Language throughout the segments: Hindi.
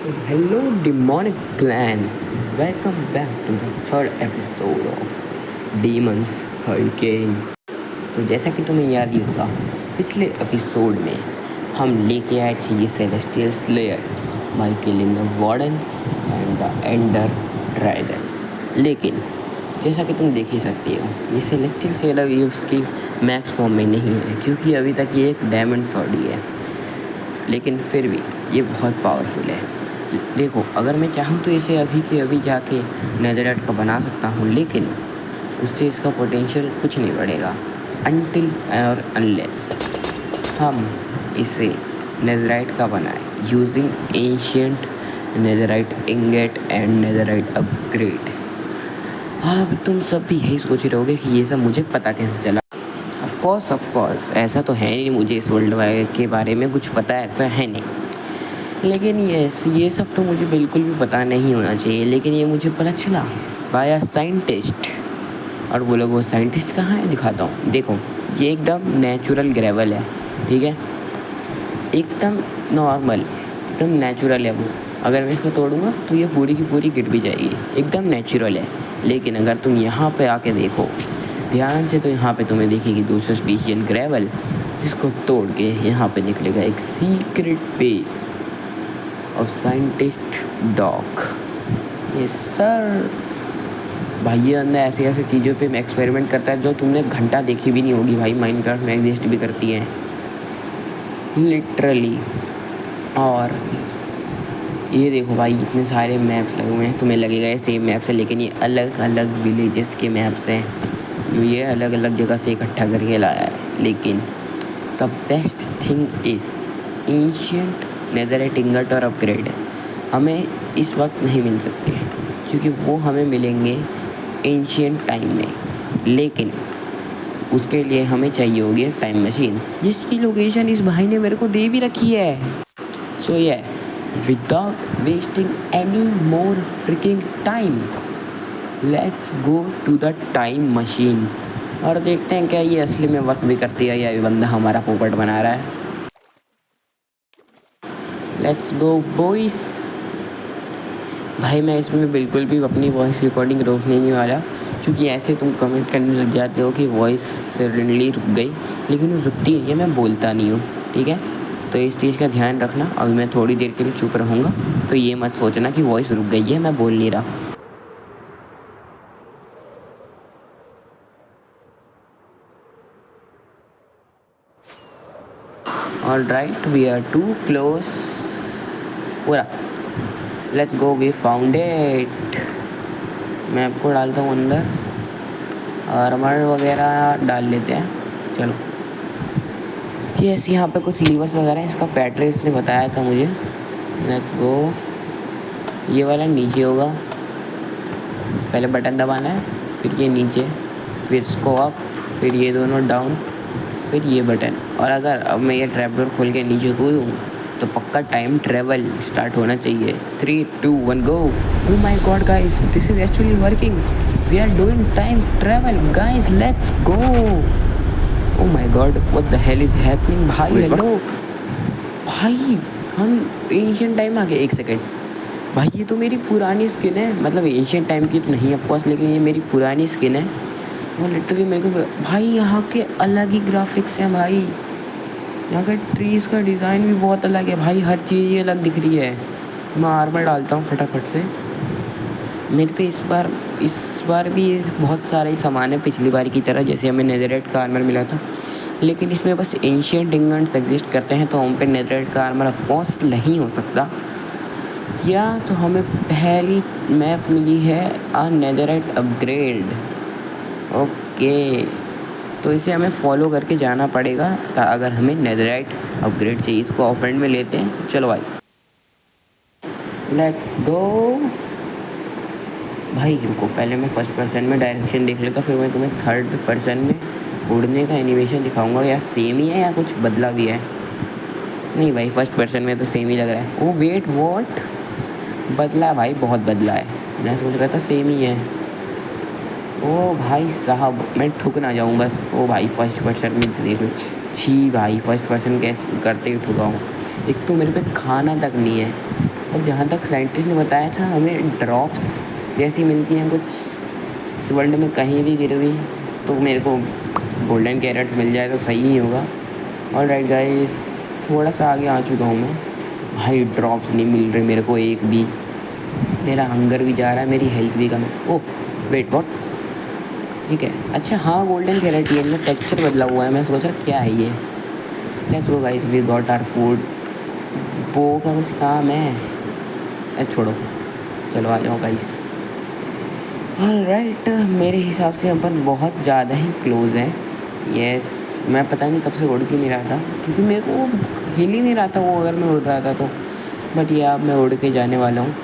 So, hello, demonic clan. Welcome back to the third episode of Demons Hurricane. तो जैसा कि तुम्हें याद ही होगा, पिछले एपिसोड में हम लेके आए थे ये celestial slayer by killing the warden and the ender dragon. लेकिन जैसा कि तुम देख ही सकते हो, ये सेलेस्टियल स्लेयर अभी उसकी मैक्स फॉर्म में नहीं है, क्योंकि अभी तक ये एक डायमंड सॉर्ड ही है। लेकिन फिर भी ये बहुत पावरफुल है। देखो, अगर मैं चाहूँ तो इसे अभी के अभी जाके नेदरराइट का बना सकता हूँ, लेकिन उससे इसका पोटेंशियल कुछ नहीं बढ़ेगा अनटिल और अनलेस हम इसे नेदरराइट का बनाए using ancient netherite ingot and netherite upgrade. अब तुम सब भी यही सोच रहे होगे कि ये सब मुझे पता कैसे चला। ऑफ कोर्स ऐसा तो है नहीं, मुझे इस वर्ल्ड वाइड के बारे में कुछ पता ऐसा है नहीं। लेकिन ये सब तो मुझे बिल्कुल भी पता नहीं होना चाहिए, लेकिन ये मुझे पता चला बाय अ साइंटिस्ट। और वो लोग, वो साइंटिस्ट कहाँ है दिखाता हूँ। देखो, ये एकदम नेचुरल ग्रेवल है, ठीक है, एकदम नॉर्मल, एकदम नेचुरल है वो। अगर मैं इसको तोड़ूंगा तो ये पूरी की पूरी गिर भी जाएगी, एकदम नेचुरल है। लेकिन अगर तुम यहाँ पे आके देखो ध्यान से, तो यहाँ पे तुम्हें दिखेगी दूसरा स्पेशियल ग्रेवल, जिसको तोड़ के यहाँ पे निकलेगा एक secret base of scientist dog. ये सर भाई, ये अंदर ऐसे ऐसे चीज़ों पे एक्सपेरिमेंट करता है जो तुमने घंटा देखी भी नहीं होगी भाई, माइनक्राफ्ट में एग्जिस्ट भी करती हैं लिटरली। और ये देखो भाई, इतने सारे मैप्स लगे हुए हैं, तुम्हें लगेगा ये सेम मैप्स है, लेकिन ये अलग अलग विलेजेस के मैप्स हैं जो ये अलग अलग जगह से इकट्ठा करके लाया है। लेकिन the best thing is ancient netherite ingot और अपग्रेड हमें इस वक्त नहीं मिल सकते हैं, क्योंकि वो हमें मिलेंगे एंशिएंट टाइम में। लेकिन उसके लिए हमें चाहिए होगी टाइम मशीन, जिसकी लोकेशन इस भाई ने मेरे को दे भी रखी है। सो ये without wasting any more freaking time, let's go to the time machine और देखते हैं क्या ये असली में वर्क भी करती है या ये बंदा हमारा पोपट बना रहा है। Let's go boys. भाई मैं इसमें बिल्कुल भी अपनी वॉइस रिकॉर्डिंग रोकने नहीं वाला, क्योंकि ऐसे तुम कमेंट करने लग जाते हो कि वॉइस सडनली रुक गई, लेकिन वो रुकती नहीं है, मैं बोलता नहीं हूँ, ठीक है। तो इस चीज़ का ध्यान रखना। अभी मैं थोड़ी देर के लिए चुप रहूँगा, तो ये मत सोचना कि वॉइस रुक गई है, मैं बोल नहीं रहा। Alright, we are too close. पूरा let's go, we found it. मैं आपको डालता हूँ अंदर, आर्मर वगैरह डाल लेते हैं। चलो, यस, यहाँ पे कुछ लीवर्स वगैरह हैं, इसका पैटर्न इसने बताया था मुझे। लेट्स गो, ये वाला नीचे होगा, पहले बटन दबाना है, फिर ये नीचे, फिर इसको अप, फिर ये दोनों डाउन, फिर ये बटन। और अगर अब मैं ये ट्रैप डोर खोल के नीचे कूदूँ तो पक्का टाइम ट्रेवल स्टार्ट होना चाहिए। 3, 2, 1 go. Oh my God guys, this is actually working. We are doing time travel guys, let's go. Oh my God, what the hell is happening भाई। हेलो भाई, हम एंशिएंट टाइम आ गए। एक सेकेंड भाई, ये तो मेरी पुरानी स्किन है, मतलब एंशिएंट टाइम की तो नहीं ऑफकोर्स, लेकिन ये मेरी पुरानी स्किन है। वो लिटरली मेरे को भाई, यहाँ के अलग ही ग्राफिक्स हैं भाई, यहाँ का ट्रीज़ का डिज़ाइन भी बहुत अलग है भाई, हर चीज़ ये अलग दिख रही है। मैं आर्मर डालता हूँ फटाफट से। मेरे पे इस बार भी बहुत सारे सामान है पिछली बार की तरह, जैसे हमें नेदरराइट का आर्मर मिला था, लेकिन इसमें बस एंशिएंट इंगट्स एग्जिस्ट करते हैं, तो हम पे नेदरराइट का आर्मर ऑफकोर्स नहीं हो सकता। या तो हमें पहली मैप मिली है आ नेदरराइट अपग्रेड। ओके, तो इसे हमें फॉलो करके जाना पड़ेगा अगर हमें नेदरराइट अपग्रेड चाहिए। इसको ऑफरेंड में लेते हैं, चलो भाई, लेट्स गो। भाई रुको, पहले मैं फर्स्ट पर्सन में डायरेक्शन देख लेता, फिर मैं तुम्हें थर्ड पर्सन में उड़ने का एनिमेशन दिखाऊंगा। या सेम ही है या कुछ बदला भी है? नहीं भाई, फर्स्ट पर्सन में तो सेम ही लग रहा है। ओ वेट, व्हाट, बदला भाई, बहुत बदला है। मैं सोच रहा था सेम ही है। ओ भाई साहब, मैं ठुक ना जाऊँ बस। ओ भाई, फर्स्ट पर्सन में देख लो, छी भाई, फर्स्ट पर्सन कैसे करते ही ठुका हूँ। एक तो मेरे पे खाना तक नहीं है, और जहाँ तक साइंटिस्ट ने बताया था हमें ड्रॉप्स जैसी मिलती हैं कुछ इस वर्ल्ड में कहीं भी गिर हुई, तो मेरे को गोल्डन कैरेट्स मिल जाए तो सही ही होगा। ऑल राइट गाइस, थोड़ा सा आगे आ चुका हूँ मैं। भाई ड्रॉप्स नहीं मिल रहे मेरे को एक भी, मेरा हंगर भी जा रहा है, मेरी हेल्थ भी कम है। ओह वेट व्हाट, ठीक है अच्छा हाँ गोल्डन कैरेट, ये इनका टेक्सचर बदला हुआ है, मैं सोच रहा क्या है ये। Let's go guys, we got our food. बो का कुछ काम है, छोड़ो, चलो आ जाओ गाइस। ऑल राइट, मेरे हिसाब से अपन बहुत ज़्यादा ही क्लोज हैं। यस, मैं पता नहीं तब से उड़ क्यों नहीं रहा था, क्योंकि मेरे को हिल ही नहीं रहा था वो, अगर मैं उड़ रहा था तो। बट ये अब मैं उड़ के जाने वाला हूँ,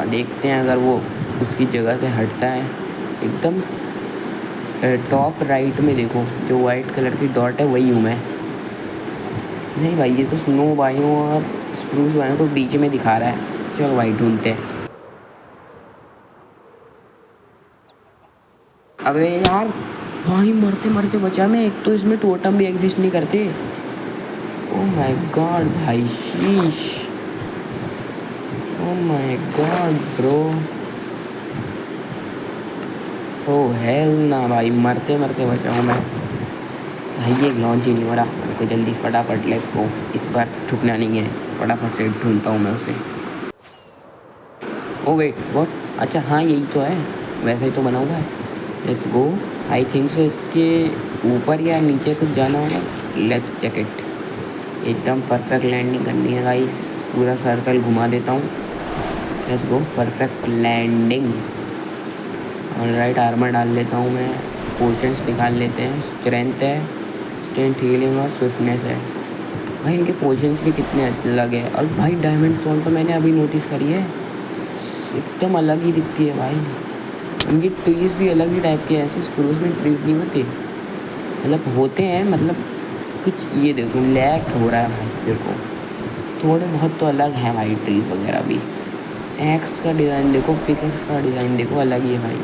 देखते हैं अगर वो उसकी जगह से हटता है। एकदम टॉप राइट में देखो, जो वाइट कलर की डॉट है वही हूँ मैं। नहीं भाई, ये तो स्नो बायों और स्प्रूस बायों को बीच में दिखा रहा है। चलो भाई ढूंढते हैं। अबे यार भाई, मरते मरते बचा मैं, एक तो इसमें टोटम भी एग्जिस्ट नहीं करते। ओ माय गॉड भाई, sheesh, oh my God bro, oh hell ना भाई, मरते मरते बचा हूँ मैं। भाई ये लॉन्च ही नहीं हो रहा, मेरे को जल्दी फटाफट लेट्स गो, इस बार ठुकना नहीं है, फटाफट से ढूंढता हूँ मैं उसे। ओ वेट व्हाट, अच्छा हाँ यही तो है, वैसा ही तो बना हुआ है। Let's go, I think so इसके ऊपर या नीचे कुछ जाना होगा। Let's check it. एकदम परफेक्ट लैंडिंग करनी है गाइस, पूरा सर्कल घुमा देता हूँ। Let's go, perfect landing. Alright, armour डाल लेता हूँ मैं, पोशंस निकाल लेते हैं। स्ट्रेंथ है, स्ट्रेंथ, हीलिंग और स्विफ्टनेस है। भाई इनके पोशंस भी कितने अलग है। और भाई डायमंड सोल तो मैंने अभी नोटिस करी है, एकदम अलग ही दिखती है भाई। इनकी ट्रीज भी अलग ही टाइप के, ऐसे स्प्रूस में ट्रीज नहीं होते, मतलब होते हैं, मतलब कुछ ये देखो लैग हो रहा है भाई तेरे को, थोड़े बहुत तो अलग हैं भाई ट्रीज वगैरह भी। एक्स का डिज़ाइन देखो, पिकैक्स का डिज़ाइन देखो, अलग ही है भाई।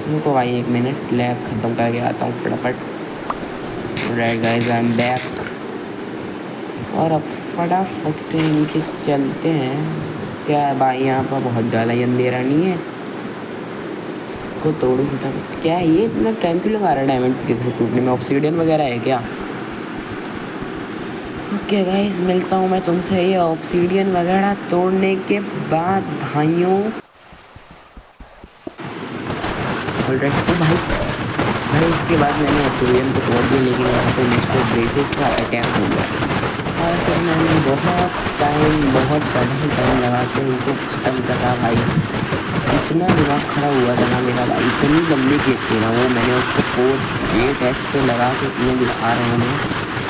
रुको भाई एक मिनट, लैग ख़त्म करके आता हूँ फटाफट। Right guys, I am back. और अब फटाफट से नीचे चलते हैं। क्या है भाई, यहाँ पर बहुत ज़्यादा ही अंधेरा नहीं है, को तोड़ू फटाफट। क्या है ये, इतना टाइम क्यों लगा रहा है डायमंड पिकैक्स टूटने में, ऑब्सीडियन वगैरह है क्या? ओके गाइस, मिलता हूँ मैं तुमसे ये ऑब्सीडियन वगैरह तोड़ने के बाद भाइयों। ऑलराइट, तो भाई इसके बाद मैंने ऑब्सीडियन को तोड़ दिया, लेकिन यहाँ पे मुझको ब्रेसेस का अटैक हो गया, और फिर मैंने बहुत ज़्यादा ही टाइम लगा के उनको ख़त्म करा भाई। इतना दिमाग खराब हुआ था ना मेरा भाई, इतनी लंबी क्लिप थी ना वो, मैंने उसको 4-8x पे लगा के इतने दिखा रहा हूँ मैं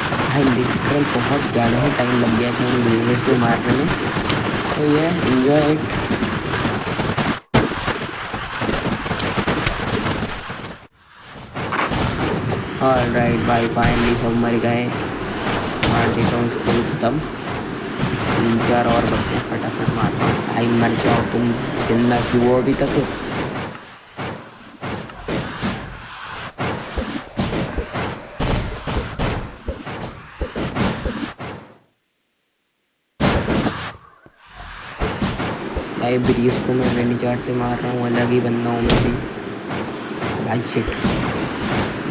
भाई, लिटरल बहुत ज़्यादा ही टाइम लग गया था उन ब्रेसेस को मारने में। तो ये एंजॉय इट। ऑलराइट भाई, फाइनली सब मर गए, मार देता हूँ इसको भी ख़त्म। 3-4 और बचते हैं, फटाफट मारता हूँ भाई। मर जाओ तुम, जिंदा क्यों हो अभी तक? भाई ब्रीज को मैं वेंडी चार्ज से मार रहा हूँ, अलग ही बंदा हूँ मैं भी भाई। शिट,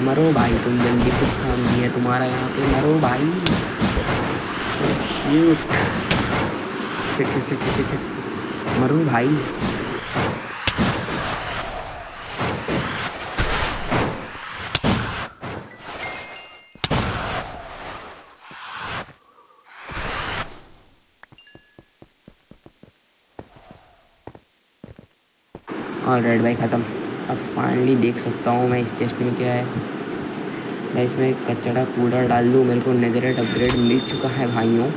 मरो भाई तुम जल्दी, कुछ काम नहीं है तुम्हारा यहाँ पे, मरो भाई। Shit shit shit shit shit shit, मरो भाई। ऑलराइट भाई ख़त्म। अब फाइनली देख सकता हूँ मैं इस चेस्ट में क्या है। मैं इसमें कचड़ा कूड़ा डाल दूँ, मेरे को नेदरराइट अपग्रेड मिल चुका है भाइयों।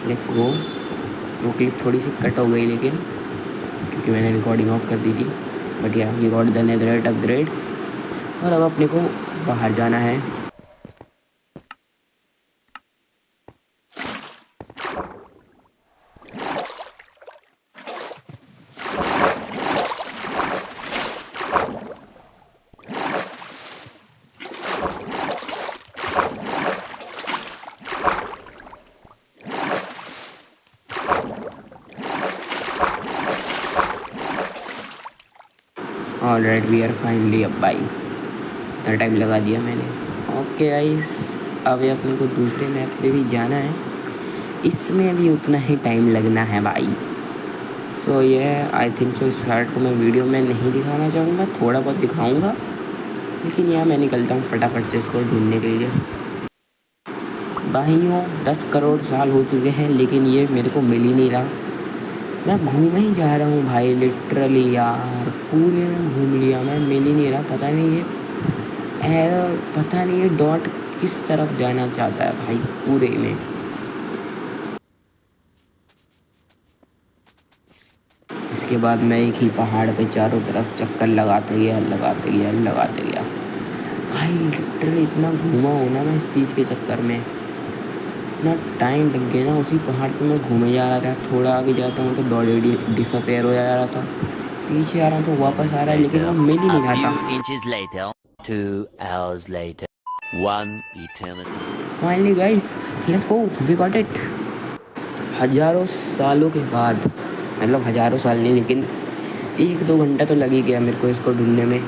Let's go. वो क्लिप थोड़ी सी कट हो गई लेकिन, क्योंकि मैंने रिकॉर्डिंग ऑफ कर दी थी। But yeah we got the netherite upgrade, और अब अपने को बाहर जाना है। ऑलराइट वी आर फाइनली अब भाई, इतना टाइम लगा दिया मैंने। ओके गाइस, अभी अपने को दूसरे मैप पे भी जाना है, इसमें भी उतना ही टाइम लगना है भाई। सो ये आई थिंक सो इस पार्ट को मैं वीडियो में नहीं दिखाना चाहूँगा, थोड़ा बहुत दिखाऊँगा, लेकिन यहाँ मैं निकलता हूँ फटाफट से इसको ढूंढने के लिए। भाइयों 10 करोड़ साल हो चुके हैं लेकिन ये मेरे को मिल ही नहीं रहा। मैं घूम ही जा रहा हूँ भाई, लिटरली यार पूरे में घूम लिया मैं, मिल ही नहीं रहा। पता नहीं ये डॉट किस तरफ जाना चाहता है भाई पूरे में। इसके बाद मैं एक ही पहाड़ पे चारों तरफ चक्कर लगाते गया भाई। लिटरली इतना घूमा हूँ ना मैं इस चीज़ के चक्कर में, इतना टाइम लग गया ना। उसी पहाड़ पे मैं घूमे जा रहा था, थोड़ा आगे जाता हूँ तो बॉडी डिसअपेयर हो जा रहा था, पीछे आ रहा हूँ तो वापस आ रहा है, लेकिन वो मिल ही नहीं रहा था। Finally guys, let's go, we got it. हज़ारों सालों के बाद, मतलब हज़ारों साल नहीं लेकिन 1-2 घंटा तो लग ही गया मेरे को इसको ढूंढने में।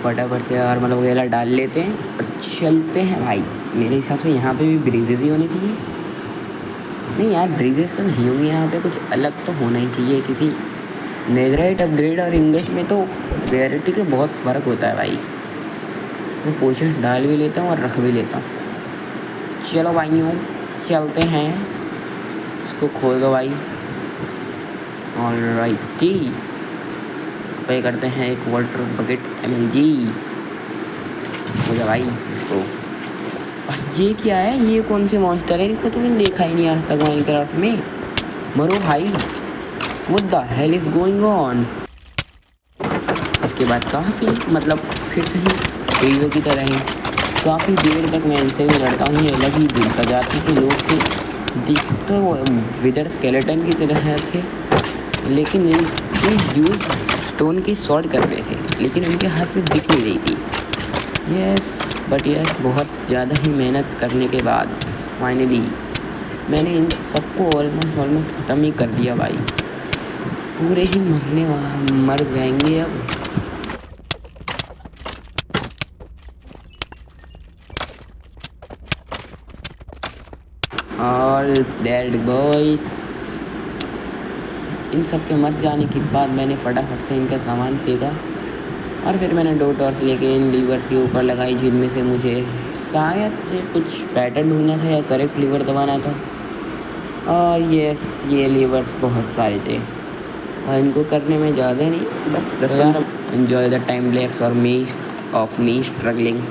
फटाफट से यार वगैरह डाल लेते हैं और चलते हैं भाई। मेरे हिसाब से यहाँ पे भी ब्रिजेज़ ही होने चाहिए। नहीं यार, ब्रिजेज़ तो नहीं होंगे यहाँ पे, कुछ अलग तो होना ही चाहिए, क्योंकि नेदराइट अपग्रेड और इंगट में तो रेयरिटी के बहुत फ़र्क होता है भाई। मैं पोशन डाल भी लेता हूँ और रख भी लेता हूँ। चलो भाइयों चलते हैं, इसको खोल दो भाई। ऑलराइट जी, पे करते हैं एक वाटर बकेट MLG हो जा भाई इसको। ये क्या है, ये कौन से मॉन्स्टर है, इनको तो मैंने देखा ही नहीं आज तक माइनक्राफ्ट में। मरो भाई, what the hell is going on. इसके बाद काफ़ी फिर से ही वीडियो की तरह ही काफ़ी देर तक मैं इनसे भी लड़ता हूँ। ये अलग ही दिल का जाती के लोग थे, दिख तो विदर स्केलेटन की तरह थे, लेकिन इनके यूज़ स्टोन की शॉर्ट कर रहे थे, लेकिन उनके हाथ में दिख नहीं रही थी। यस, बहुत ज़्यादा ही मेहनत करने के बाद फाइनली मैंने इन सबको ऑलमोस्ट ख़त्म ही कर दिया भाई। पूरे ही मर जाएंगे अब। All dead boys. इन सब के मर जाने के बाद मैंने फटाफट से इनका सामान फेंका और फिर मैंने 2 टॉर्च लेके इन लीवर्स के ऊपर लगाई, जिनमें से मुझे शायद से कुछ पैटर्न ढूंढना था या करेक्ट लीवर दबाना था। और ये लीवर्स बहुत सारे थे और इनको करने में ज़्यादा नहीं, बस 10-15 एन्जॉय द टाइम लैप्स और मी स्ट्रगलिंग।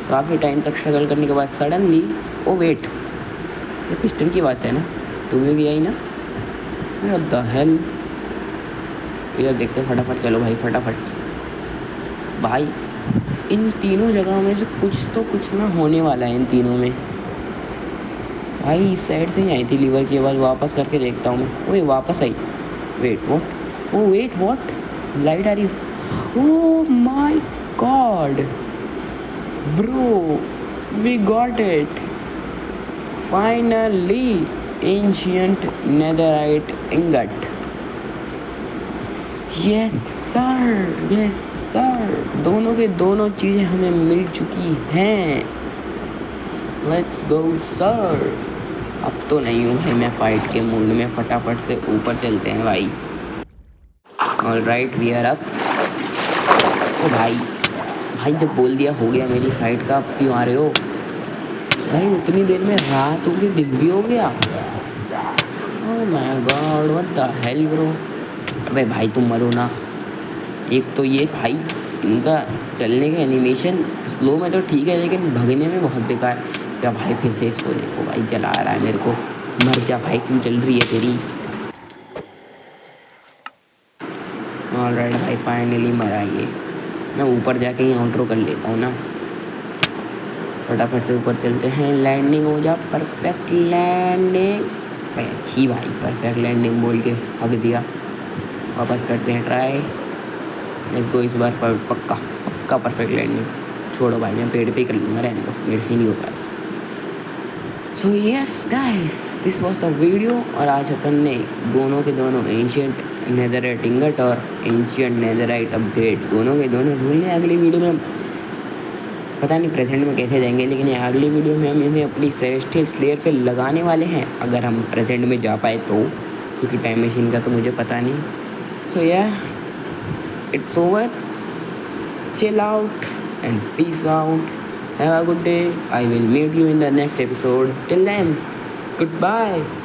काफ़ी टाइम तक स्ट्रगल करने के बाद सडनली, ओ वेट, ये पिस्टन की आवाज़ है ना, तुम्हें भी आई ना? What the hello. इधर देखते फटाफट, चलो भाई फटाफट। भाई इन तीनों जगहों में से कुछ ना होने वाला है इन तीनों में। भाई इस साइड से ही आई थी लीवर की आवाज़, वापस करके देखता हूँ मैं। ओए वापस आई, वेट व्हाट, लाइट आ रही। Oh my God bro, we got it finally, ancient netherite ingot. Yes sir, दोनों के दोनों चीज़ें हमें मिल चुकी हैं। Let's go sir. अब तो नहीं हूँ भाई मैं फाइट के मूड में, फटाफट से ऊपर चलते हैं भाई। Alright we are up. Oh भाई जब बोल दिया हो गया मेरी फाइट का, अब क्यों आ रहे हो भाई? उतनी देर में रात हो गई, दिन भी हो गया। ओह my God, what the hell bro. अबे भाई तुम मरो ना। एक तो ये भाई इनका चलने का एनिमेशन स्लो में तो ठीक है, लेकिन भगने में बहुत बेकार। क्या भाई फिर से इसको देखो भाई, जला रहा है मेरे को। मर जा भाई, क्यों चल रही है तेरी? ऑलराइट भाई फाइनली मरा ये। मैं ऊपर जाके ही आउटरो कर लेता हूँ ना। फटाफट से ऊपर चलते हैं, लैंडिंग हो जा, परफेक्ट लैंडिंग। अच्छी भाई, परफेक्ट लैंडिंग बोल के हक दिया। वापस करते हैं ट्राई। लेट्स गो, इस बार पक्का पक्का परफेक्ट लैंडिंग। छोड़ो भाई, मैं पेड़ पे ही कर लूँगा, रहने दो, मेरे से नहीं हो पाएगा। So yes guys, this was the video. और आज अपन ने दोनों के दोनों एंशियंट नेदरराइट इंगट और एंशियंट नेदरराइट अपग्रेड दोनों के दोनों ढूंढने। अगली वीडियो में पता नहीं प्रेजेंट में कैसे जाएंगे, लेकिन अगली वीडियो में हम इन्हें अपनी सेलेस्टियल स्लेयर पे लगाने वाले हैं, अगर हम प्रेजेंट में जा पाए तो, क्योंकि टाइम मशीन का तो मुझे पता नहीं। सो या it's over, chill out and peace out. Have a good day. I will meet you in the next episode. Till then, goodbye.